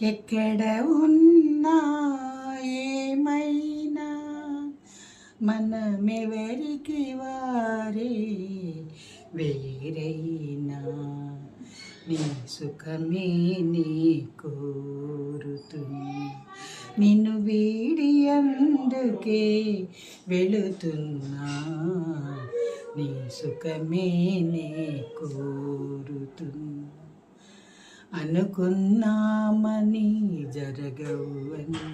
ఎక్కడ ఉన్నా ఏమైనా మనమెవరికి వారే వేరైనా నీ సుఖమే నీ కోరుతున్నా నిన్ను వీడి అందుకే వెళుతున్నా నీ సుఖమే నీ కోరుతున్నా అనుకున్నామని జరగవని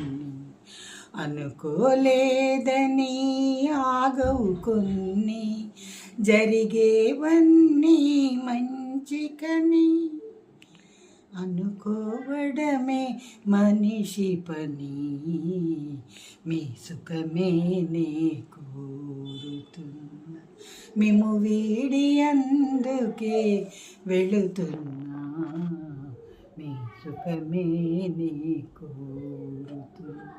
అనుకోలేదని ఆగవు కొన్ని జరిగేవన్నీ మంచికని అనుకోవడమే మనిషి పని మీ సుఖమే నే కోరుతున్నా మేము వీడి అందుకే వెళుతున్నా మీ సుఖమే నీ కోరుతున్నా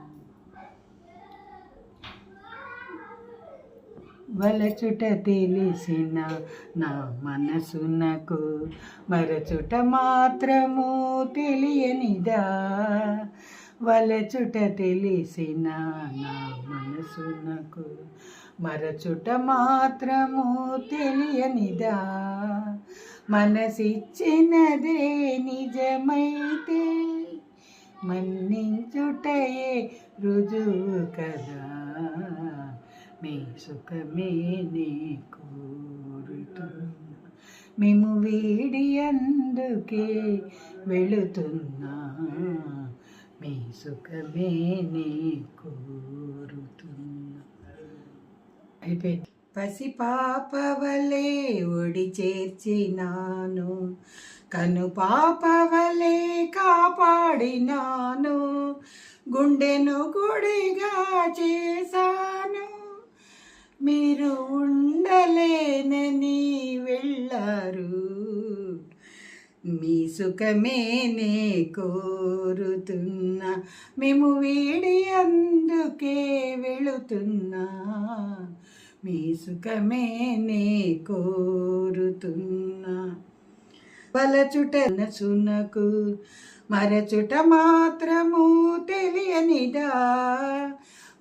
వలచుట తెలిసిన నా మనసునకు మరచుట మాత్రము తెలియనిదా వలచుట తెలిసిన నా మనసునకు మరచుట మాత్రము తెలియనిదా మనసిచ్చినదే నిజమైతే మన్నించుటయే రుజువు కదా మీ సుఖమే నీ కోరుతున్నా మేము వీడి అందుకే వెళుతున్నా మీ సుఖమే నీ కోరుతున్నా అయిపోయింది పసిపాప వలె ఒడి చేర్చినాను కను పాప వలె కాపాడినాను గుండెను గుడిగా చేశాను మీరు ఉండలేనని వెళ్ళారు మీ సుఖమే నే కోరుతున్నా మేము వీడి అందుకే వెళుతున్నా మీ సుఖమే నే కోరుతున్నా వలచుట మనసునకు మరచుట మాత్రము తెలియనిదా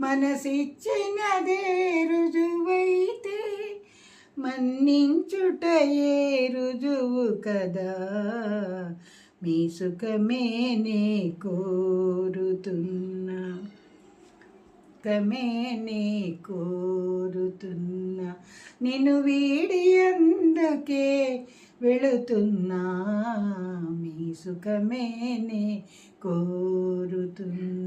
మనసిచ్చినదే రుజువైతే మన్నించుటయే రుజువు కదా మీ సుఖమే నే కోరుతున్నా సుఖమే నే కోరుతున్నా నిన్ను వీడి అందుకే వెళుతున్నా మీ సుఖమే నే కోరుతున్నా